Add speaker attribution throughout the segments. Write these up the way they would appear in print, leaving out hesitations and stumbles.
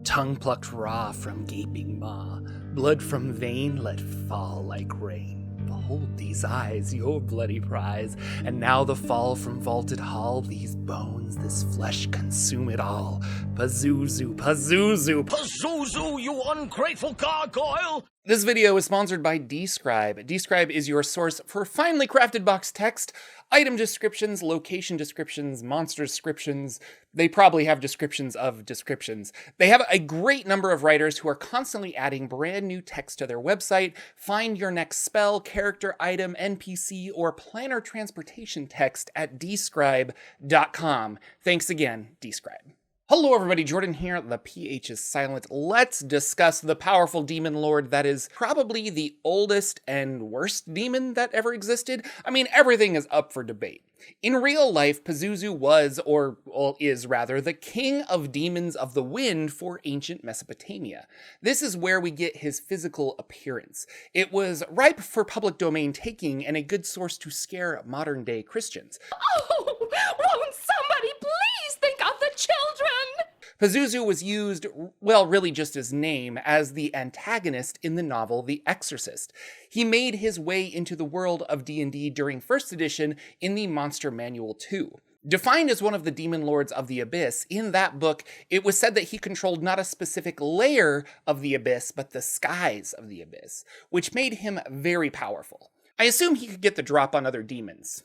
Speaker 1: Tongue plucked raw from gaping maw, blood from vein let fall like rain. Behold these eyes, your bloody prize, and now the fall from vaulted hall, these bones, this flesh consume it all. Pazuzu, Pazuzu,
Speaker 2: Pazuzu, you ungrateful gargoyle!
Speaker 1: This video is sponsored by Describe. Describe is your source for finely crafted box text, item descriptions, location descriptions, monster descriptions. They probably have descriptions of descriptions. They have a great number of writers who are constantly adding brand new text to their website. Find your next spell, character, item, NPC, or planner transportation text at describe.com. Thanks again, Describe. Hello everybody, Jordan here, the PH is silent. Let's discuss the powerful demon lord that is probably the oldest and worst demon that ever existed. I mean, everything is up for debate. In real life, Pazuzu was, or is rather, the king of demons of the wind for ancient Mesopotamia. This is where we get his physical appearance. It was ripe for public domain taking and a good source to scare modern day Christians.
Speaker 3: Oh, won't somebody please think of the children?
Speaker 1: Pazuzu was used, well, really just his name, as the antagonist in the novel The Exorcist. He made his way into the world of D&D during 1st edition in the Monster Manual 2. Defined as one of the demon lords of the Abyss, in that book, it was said that he controlled not a specific layer of the Abyss, but the skies of the Abyss, which made him very powerful. I assume he could get the drop on other demons,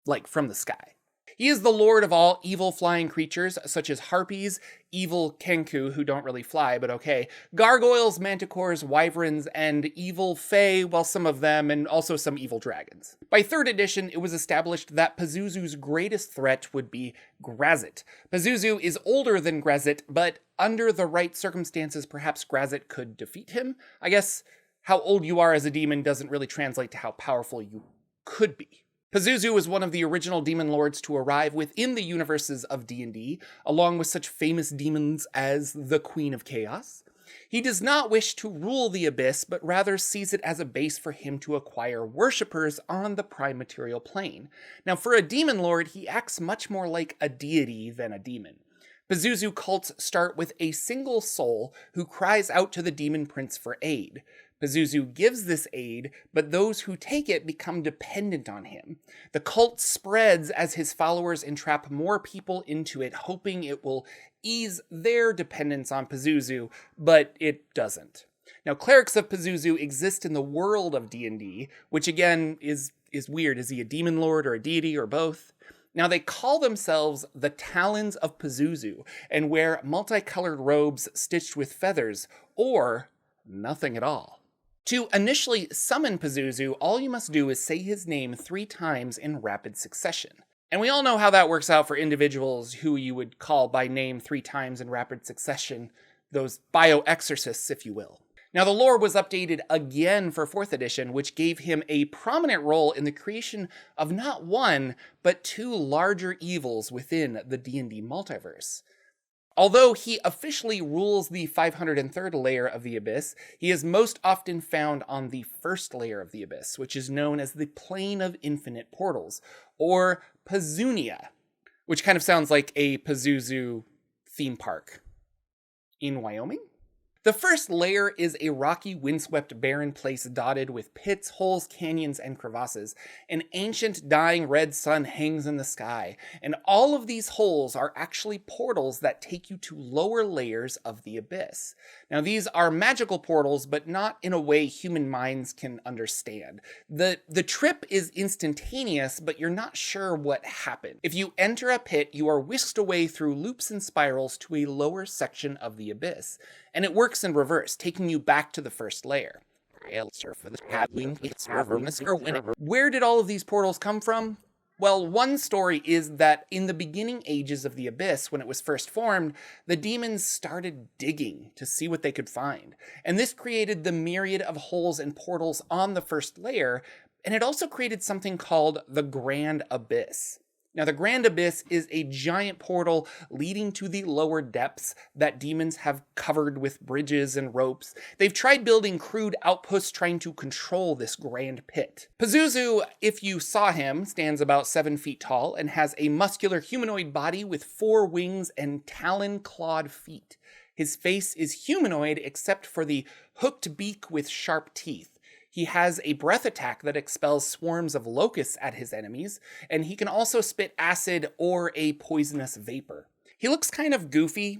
Speaker 1: like from the sky. He is the lord of all evil flying creatures, such as harpies, evil kenku, who don't really fly, but okay, gargoyles, manticores, wyverns, and evil fae, well, some of them, and also some evil dragons. By 3rd edition, it was established that Pazuzu's greatest threat would be Grazit. Pazuzu is older than Grazit, but under the right circumstances, perhaps Grazit could defeat him. I guess how old you are as a demon doesn't really translate to how powerful you could be. Pazuzu was one of the original demon lords to arrive within the universes of D&D, along with such famous demons as the Queen of Chaos. He does not wish to rule the Abyss, but rather sees it as a base for him to acquire worshippers on the prime material plane. Now, for a demon lord, he acts much more like a deity than a demon. Pazuzu cults start with a single soul who cries out to the demon prince for aid. Pazuzu gives this aid, but those who take it become dependent on him. The cult spreads as his followers entrap more people into it, hoping it will ease their dependence on Pazuzu, but it doesn't. Now, clerics of Pazuzu exist in the world of D&D, which again is weird. Is he a demon lord or a deity or both? Now, they call themselves the Talons of Pazuzu and wear multicolored robes stitched with feathers, or nothing at all. To initially summon Pazuzu, all you must do is say his name 3 times in rapid succession. And we all know how that works out for individuals who you would call by name 3 times in rapid succession, those bio-exorcists, if you will. Now, the lore was updated again for 4th edition, which gave him a prominent role in the creation of not one, but 2 larger evils within the D&D multiverse. Although he officially rules the 503rd layer of the Abyss, he is most often found on the 1st layer of the Abyss, which is known as the Plane of Infinite Portals, or Pazunia, which kind of sounds like a Pazuzu theme park in Wyoming? The 1st layer is a rocky, windswept, barren place dotted with pits, holes, canyons, and crevasses. An ancient, dying red sun hangs in the sky, and all of these holes are actually portals that take you to lower layers of the Abyss. Now, these are magical portals, but not in a way human minds can understand. The trip is instantaneous, but you're not sure what happened. If you enter a pit, you are whisked away through loops and spirals to a lower section of the Abyss. And it works in reverse, taking you back to the 1st layer. Where did all of these portals come from? Well, one story is that in the beginning ages of the Abyss, when it was first formed, the demons started digging to see what they could find. And this created the myriad of holes and portals on the 1st layer, and it also created something called the Grand Abyss. Now, the Grand Abyss is a giant portal leading to the lower depths that demons have covered with bridges and ropes. They've tried building crude outposts trying to control this grand pit. Pazuzu, if you saw him, stands about 7 feet tall and has a muscular humanoid body with 4 wings and talon-clawed feet. His face is humanoid except for the hooked beak with sharp teeth. He has a breath attack that expels swarms of locusts at his enemies, and he can also spit acid or a poisonous vapor. He looks kind of goofy,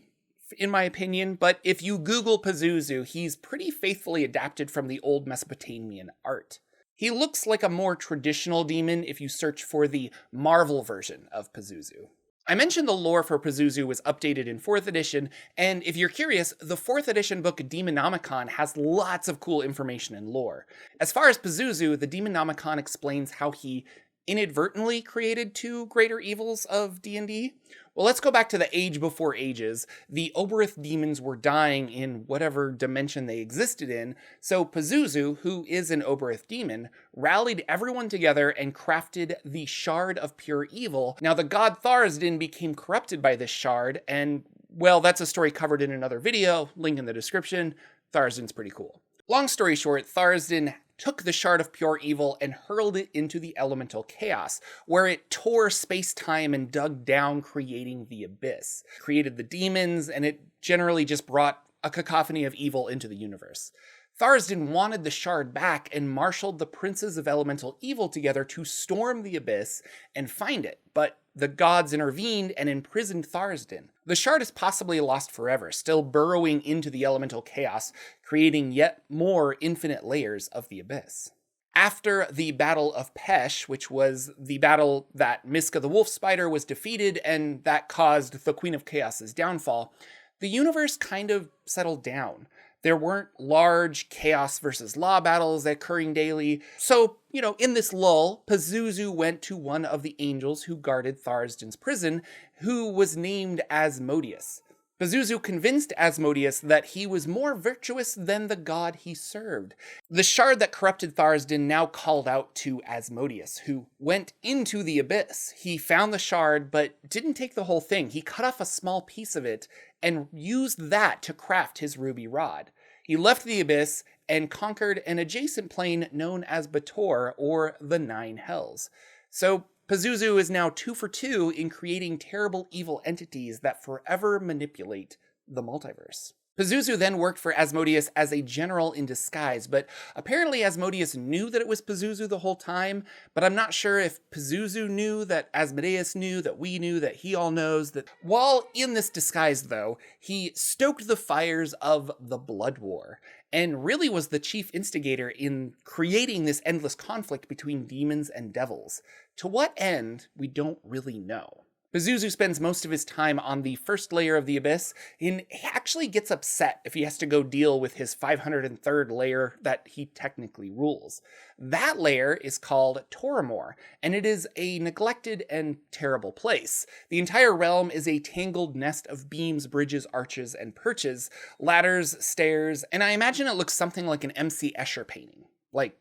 Speaker 1: in my opinion, but if you Google Pazuzu, he's pretty faithfully adapted from the old Mesopotamian art. He looks like a more traditional demon if you search for the Marvel version of Pazuzu. I mentioned the lore for Pazuzu was updated in 4th edition, and if you're curious, the 4th edition book Demonomicon has lots of cool information and lore. As far as Pazuzu, the Demonomicon explains how he inadvertently created 2 greater evils of D&D. Well, let's go back to the age before ages. The Oberith demons were dying in whatever dimension they existed in, so Pazuzu, who is an Oberith demon, rallied everyone together and crafted the Shard of Pure Evil. Now, the god Tharizdun became corrupted by this shard, and, well, that's a story covered in another video, link in the description. Tharizdun's pretty cool. Long story short, Tharizdun took the Shard of Pure Evil and hurled it into the elemental chaos, where it tore space-time and dug down, creating the Abyss. Created the demons, and it generally just brought a cacophony of evil into the universe. Tharizdun wanted the shard back and marshaled the princes of elemental evil together to storm the Abyss and find it, but the gods intervened and imprisoned Tharizdun. The shard is possibly lost forever, still burrowing into the elemental chaos, creating yet more infinite layers of the Abyss. After the Battle of Pesh, which was the battle that Miska the Wolf Spider was defeated and that caused the Queen of Chaos's downfall, the universe kind of settled down. There weren't large chaos versus law battles occurring daily. So, in this lull, Pazuzu went to one of the angels who guarded Tharizdun's prison, who was named Asmodeus. Pazuzu convinced Asmodeus that he was more virtuous than the god he served. The shard that corrupted Tharizdun now called out to Asmodeus, who went into the Abyss. He found the shard, but didn't take the whole thing. He cut off a small piece of it and used that to craft his ruby rod. He left the Abyss and conquered an adjacent plane known as Bator, or the Nine Hells. So Pazuzu is now 2 for 2 in creating terrible evil entities that forever manipulate the multiverse. Pazuzu then worked for Asmodeus as a general in disguise, but apparently Asmodeus knew that it was Pazuzu the whole time, but I'm not sure if Pazuzu knew, that Asmodeus knew, that we knew, that he all knows. That while in this disguise, though, he stoked the fires of the Blood War, and really was the chief instigator in creating this endless conflict between demons and devils. To what end, we don't really know. Pazuzu spends most of his time on the first layer of the Abyss, and he actually gets upset if he has to go deal with his 503rd layer that he technically rules. That layer is called Toramor, and it is a neglected and terrible place. The entire realm is a tangled nest of beams, bridges, arches, and perches, ladders, stairs, and I imagine it looks something like an M.C. Escher painting. Like,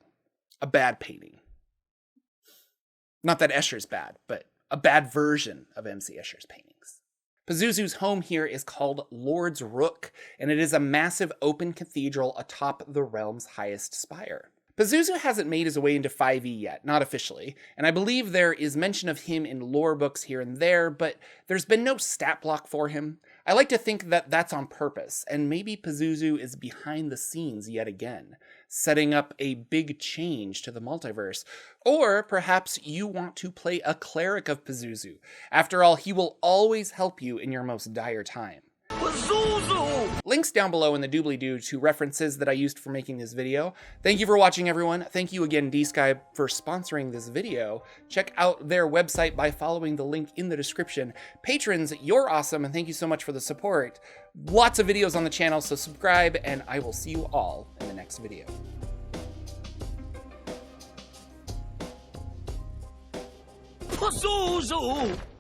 Speaker 1: a bad painting. Not that Escher's bad, but a bad version of M.C. Escher's paintings. Pazuzu's home here is called Lord's Rook, and it is a massive open cathedral atop the realm's highest spire. Pazuzu hasn't made his way into 5e yet, not officially, and I believe there is mention of him in lore books here and there, but there's been no stat block for him. I like to think that that's on purpose, and maybe Pazuzu is behind the scenes yet again, setting up a big change to the multiverse. Or perhaps you want to play a cleric of Pazuzu. After all, he will always help you in your most dire time.
Speaker 2: Pazuzu!
Speaker 1: Links down below in the doobly-doo to references that I used for making this video. Thank you for watching, everyone. Thank you again, D-Sky, for sponsoring this video. Check out their website by following the link in the description. Patrons, you're awesome, and thank you so much for the support. Lots of videos on the channel, so subscribe, and I will see you all in the next video.
Speaker 2: Pazuzu!